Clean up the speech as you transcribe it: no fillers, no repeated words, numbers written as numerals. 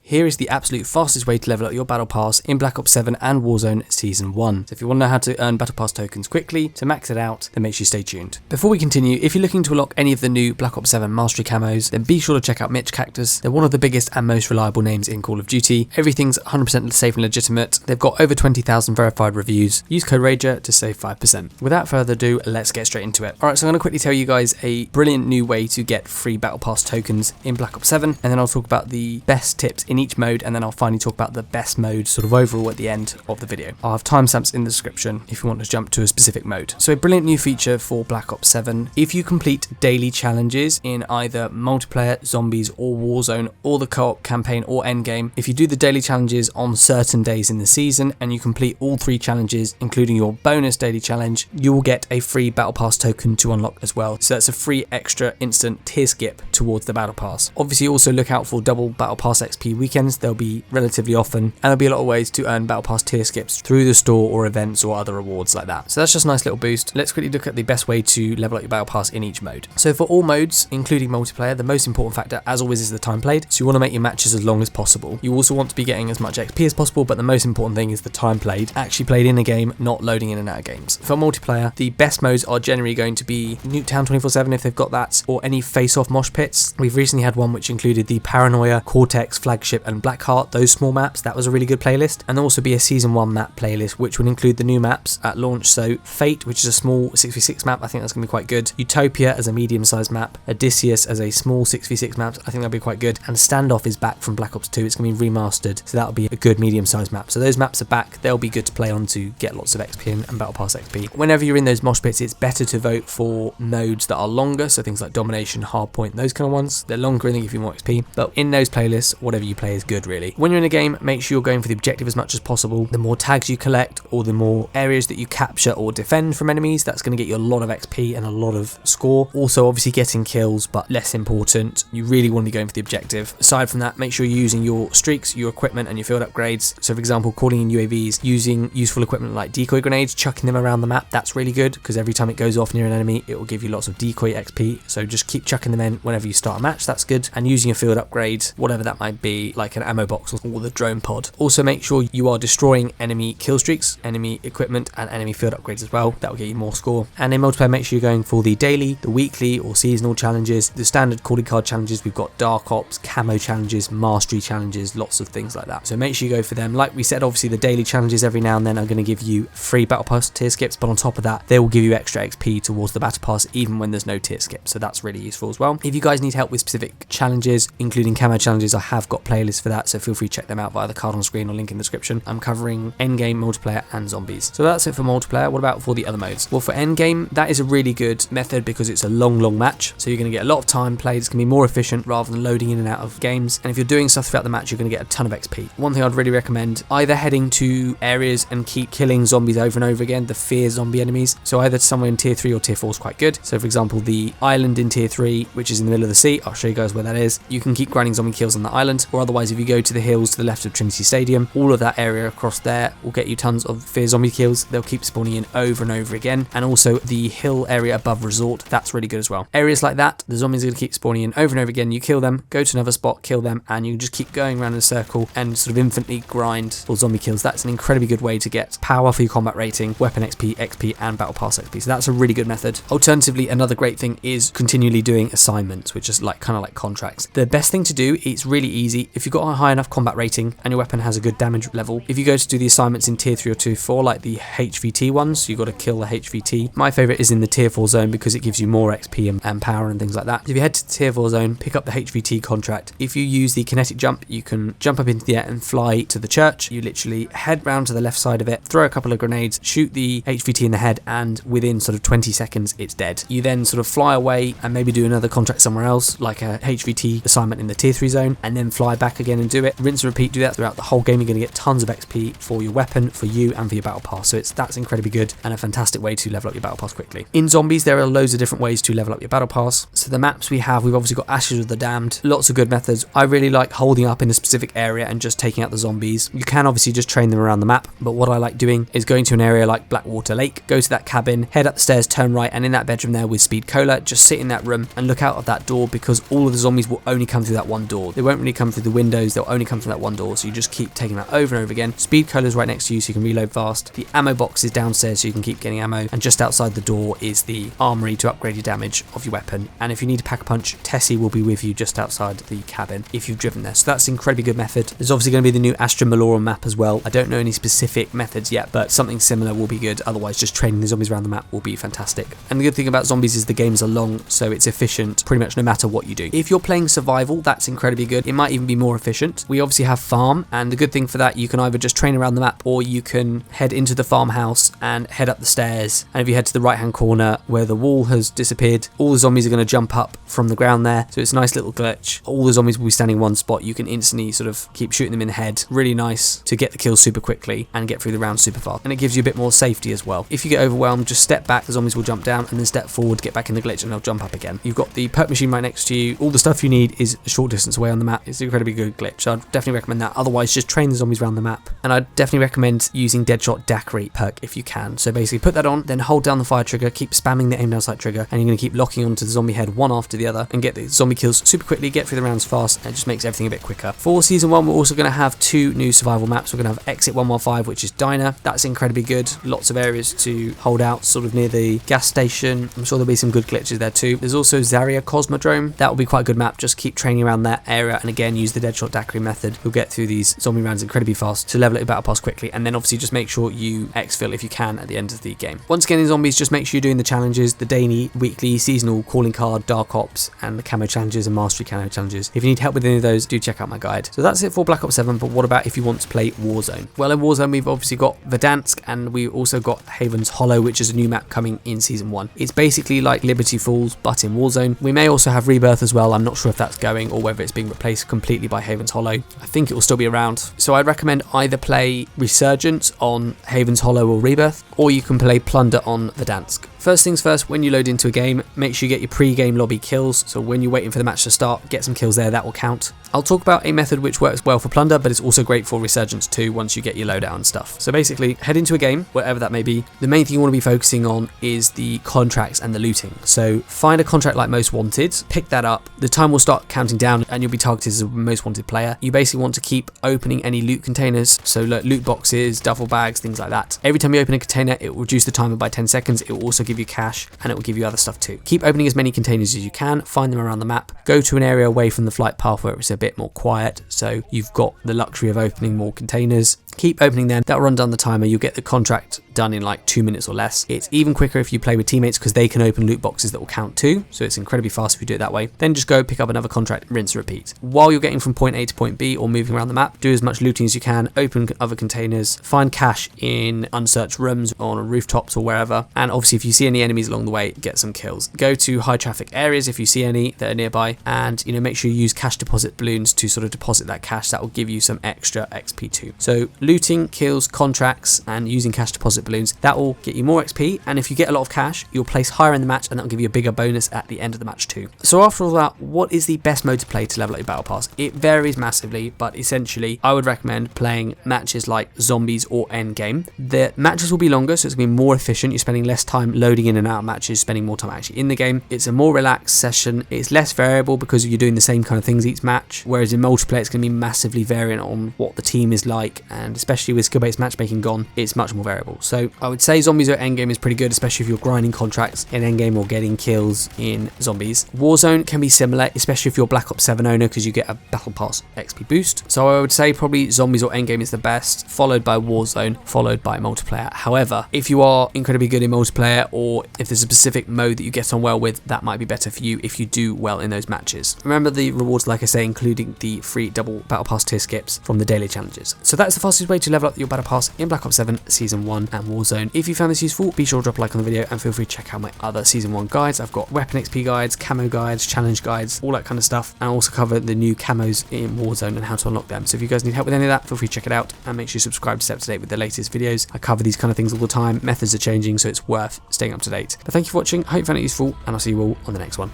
here is the absolute fastest way to level up your Battle Pass in Black Ops 7 and Warzone Season 1. So if you want to know how to earn Battle Pass tokens quickly to max it out, then make sure you stay tuned. Before we continue, if you're looking to unlock any of the new Black Ops 7 Mastery camos, then be sure to check out Mitch Cactus. They're one of the biggest and most reliable names in Call of Duty. Everything's 100% safe and legitimate. They've got over 20,000 verified reviews. Use code RAGER to save 5%. Without further ado, let's get straight into it. Alright, so I'm going to quickly tell you guys a brilliant new way to get free Battle Pass tokens in Black Ops 7, and then I'll talk about the best tips in each mode, and then I'll finally talk about the best mode sort of overall at the end of the video. I'll have timestamps in the description if you want to jump to a specific mode. So a brilliant new feature for Black Ops 7. If you complete daily challenges in either multiplayer, zombies or Warzone, or the co-op campaign or endgame, if you do the daily challenges on certain days in the season and you complete all 3 challenges, including your bonus daily challenge, you will get a free Battle Pass token to unlock as well. So that's a free extra instant tier skip towards the Battle Pass. Obviously also look out for double Battle Pass XP weekends. They'll be relatively often, and there'll be a lot of ways to earn Battle Pass tier skips through the store or events or other rewards like that. So that's just a nice little boost. Let's quickly look at the best way to level up your Battle Pass in each mode. So for all modes, including multiplayer, the most important factor as always is the time played. So you want to make your matches as long as possible. You also want to be getting as much XP as possible, but the most important thing is the time played, actually played in a game, not loading in and out of games. For multiplayer, the best modes are generally going to be Nuketown 24/7 if they've got that, or any face-off mosh pits. We've recently had one which included the Paranoia, Cortex, Flagship and Blackheart, those small maps. That was a really good playlist. And there'll also be a Season 1 map playlist which will include the new maps at launch. So Fate, which is a small 6v6 map, I think that's going to be quite good. Utopia as a medium-sized map. Odysseus as a small 6v6 map, I think that'll be quite good. And Standoff is back from Black Ops 2. It's going to be remastered, so that'll be a good medium-sized map. So those maps are back. They'll be good to play on to get lots of XP and Battle Pass XP. Whenever you're in those mosh pits, it's better to vote for modes that are longer, so things like Domination, Hardpoint, those kind of ones. They're longer and they give you more XP, but in those playlists, whatever you play is good really. When you're in a game, make sure you're going for the objective as much as possible. The more tags you collect, or the more areas that you capture or defend from enemies, that's going to get you a lot of XP and a lot of score. Also, obviously getting kills, but less important. You really want to be going for the objective. Aside from that, make sure you're using your streaks, your equipment and your field upgrades. So for example, calling in UAVs, using useful equipment like decoy grenades, chucking them around the map. That's really good because every time it goes off near an enemy, it will give you lots of decoy XP. So just keep chucking them in whenever you start a match. That's good. And using a field upgrade, whatever that might be, like an ammo box or the drone pod. Also make sure you are destroying enemy kill streaks, enemy equipment and enemy field upgrades as well. That will get you more score. And in multiplayer, make sure you're going for the daily, the weekly or seasonal challenges, the standard calling card challenges. We've got Dark Ops, camo challenges, mastery challenges, lots of things like that. So make sure you go for them. Like we said, obviously the daily challenges every now and then are going to give you free Battle Pass tier skips, but on top of that, they will give you extra XP towards the Battle Pass even when there's no tier skip. So that's really useful as well. If you guys need help with specific challenges, including camo challenges, I have got playlists for that, so feel free to check them out via the card on screen or link in the description. I'm covering endgame, multiplayer and zombies. So that's it for multiplayer. What about for the other modes? Well, for endgame, that is a really good method because it's a long match, so you're going to get a lot of time played. It's going to be more efficient rather than loading in and out of games, and if you're doing stuff throughout the match, you're going to get a ton of XP. One thing I'd really recommend, either heading to areas and keep killing zombies over and over again, the fear zombie enemies. So either somewhere in tier 3 or tier 4 is quite good. So for example, the island in tier 3, which is in the middle of the sea, I'll show you guys where that is. You can keep grinding zombie kills on the island, or otherwise if you go to the hills to the left of Trinity Stadium, all of that area across there will get you tons of fear zombie kills. They'll keep spawning in over and over again. And also the hill area above resort, that's really good as well. Areas like that, the zombies are going to keep spawning in over and over again. You kill them, go to another spot, kill them, and you can just keep going around in a circle and sort of infinitely grind for zombie kills. That's an incredibly good way to get power for your combat rating, weapon XP and Battle Pass XP. So that's a really good method. Alternatively, another great thing is continually doing assignments, which is like kind of like contracts. The best thing to do, it's really easy. If you've got a high enough combat rating and your weapon has a good damage level, if you go to do the assignments in tier 3 or tier 4, like the HVT ones, so you've got to kill the HVT. My favorite is in the tier 4 zone because it gives you more XP and power and things like that. If you head to the tier 4 zone, pick up the HVT contract. If you use the kinetic jump, you can jump up into the air and fly to the church. You literally head round to the left side of it, throw a couple of grenades, shoot the HVT in the head, and within sort of 20 seconds, it's dead. You then sort of fly away and maybe do another contract somewhere else, like a HVT assignment in the tier 3 zone, and then fly back again and do it. Rinse and repeat, do that throughout the whole game. You're going to get tons of XP for your weapon, for you, and for your Battle Pass. So that's incredibly good and a fantastic way to level up your Battle Pass quickly. In zombies, there are loads of different ways to level up your Battle Pass. So the maps we've obviously got Ashes of the Damned, lots of good methods. I really like holding up in a specific area and just taking out the zombies. You can obviously just train them around the map, but what I like doing is going to an area like Blackwater Lake, go to that cabin, head up the stairs, turn right, and in that bedroom there with Speed Cola, just sit in that room and look out of that door, because all of the zombies will only come through that one door. They won't really come through the windows, they'll only come from that one door, so you just keep taking that over and over again. Speed cola is right next to you, so you can reload fast. The ammo box is downstairs, so you can keep getting ammo, and just outside the door is the armory to upgrade your damage of your weapon. And if you need to pack a punch, Tessie will be with you just outside the cabin if you've driven there. So that's an incredibly good method. There's obviously going to be the new Astra Malorum map as well. I don't know any specific methods yet, but something similar will be good. Otherwise, just training the zombies around the map will be fantastic. And the good thing about zombies is the games are long, so it's efficient pretty much no matter what you do. If you're playing survival, that's incredibly good. It might even be more efficient. We obviously have farm, and the good thing for that, you can either just train around the map, or you can head into the farmhouse and head up the stairs. And if you head to the right hand corner where the wall has disappeared, all the zombies are going to jump up from the ground there. So it's a nice little glitch. All the zombies will be standing in one spot. You can instantly sort of keep shooting them in the head. Really nice to get the kills super quickly and get through the round super fast. And it gives you a bit more safety as well. If you get overwhelmed, just step back, the zombies will jump down, and then step forward, get back in the glitch, and they'll jump up again. You've got the perk machine right next to you. All the stuff you need is a short distance away on the map. It's an incredibly good glitch, so I'd definitely recommend that. Otherwise, just train the zombies around the map. And I'd definitely recommend using Deadshot Daiquiri perk if you can. So basically put that on, then hold down the fire trigger, keep spamming the aim down sight trigger, and you're going to keep locking onto the zombie head one after the other and get the zombie kills super quickly, get through the rounds fast, and it just makes everything a bit quicker. For Season 1, we're also going to have 2 new survival maps. We're going to have Exit 115, which is Diner. That's incredibly good. Lots of areas to hold out, sort of near the gas station. I'm sure there'll be some good glitches there too. There's also Zarya Cosmodrome. That will be quite a good map. Just keep training around that area, and again, use the Deadshot Daiquiri method. You'll get through these zombie rounds incredibly fast to level up your battle pass quickly, and then obviously just make sure you exfil if you can at the end of the game. Once again, in zombies, just make sure you're doing the challenges, the daily, weekly, seasonal, calling card, dark ops, and the camo challenges and mastery camo challenges. If you need help with any of those, do check out my guide. So that's it for Black Ops 7, but what about if you want to play Warzone? Well, in Warzone, we've obviously got Verdansk, and we also got Haven's Hollow, which is a new map coming in Season 1. It's basically like Liberty Falls, but in Warzone. We may also have Rebirth as well. I'm not sure if that's going or whether it's being replaced completely by Haven's Hollow. I think it will still be around. So I'd recommend either play Resurgence on Haven's Hollow or Rebirth, or you can play Plunder on Verdansk. First things first, when you load into a game, make sure you get your pre-game lobby kills. So when you're waiting for the match to start, get some kills there, that will count. I'll talk about a method which works well for Plunder, but it's also great for Resurgence too once you get your loadout and stuff. So basically, head into a game, whatever that may be. The main thing you want to be focusing on is the contracts and the looting. So find a contract like Most Wanted, pick that up. The time will start counting down and you'll be targeted as a Most Wanted player. You basically want to keep opening any loot containers, so loot boxes, duffel bags, things like that. Every time you open a container, it will reduce the timer by 10 seconds. It will also give you cash, and it will give you other stuff too. Keep opening as many containers as you can, find them around the map. Go to an area away from the flight path where it's a bit more quiet, so you've got the luxury of opening more containers. Keep opening them, that'll run down the timer, you'll get the contract done in like 2 minutes or less. It's even quicker if you play with teammates because they can open loot boxes that will count too, so it's incredibly fast if you do it that way. Then just go pick up another contract, rinse, repeat. While you're getting from point A to point B or moving around the map, do as much looting as you can, open other containers, find cash in unsearched rooms or on rooftops or wherever, and obviously if you see any enemies along the way, get some kills. Go to high traffic areas if you see any that are nearby, and make sure you use cash deposit balloons to sort of deposit that cash. That will give you some extra XP too. So looting, kills, contracts, and using cash deposit balloons, that will get you more XP, and if you get a lot of cash, you'll place higher in the match, and that will give you a bigger bonus at the end of the match too. So after all that, what is the best mode to play to level up your battle pass? It varies massively, but essentially I would recommend playing matches like Zombies or Endgame. The matches will be longer, so it's going to be more efficient. You're spending less time loading in and out of matches, spending more time actually in the game. It's a more relaxed session. It's less variable because you're doing the same kind of things each match, whereas in multiplayer it's going to be massively variant on what the team is like, and especially with skill-based matchmaking gone, it's much more variable. So I would say Zombies or Endgame is pretty good, especially if you're grinding contracts in Endgame or getting kills in Zombies. Warzone can be similar, especially if you're Black Ops 7 owner, because you get a Battle Pass XP boost. So I would say probably Zombies or Endgame is the best, followed by Warzone, followed by multiplayer. However, if you are incredibly good in multiplayer, or if there's a specific mode that you get on well with, that might be better for you if you do well in those matches. Remember the rewards, like I say, including the free double Battle Pass tier skips from the daily challenges. So that's the fastest way to level up your Battle Pass in Black Ops 7 Season 1 and Warzone. If you found this useful, be sure to drop a like on the video and feel free to check out my other Season 1 guides. I've got weapon XP guides, camo guides, challenge guides, all that kind of stuff, and I also cover the new camos in Warzone and how to unlock them. So if you guys need help with any of that, feel free to check it out, and make sure you subscribe to stay up to date with the latest videos. I cover these kind of things all the time, methods are changing, so it's worth staying up to date. But thank you for watching, I hope you found it useful, and I'll see you all on the next one.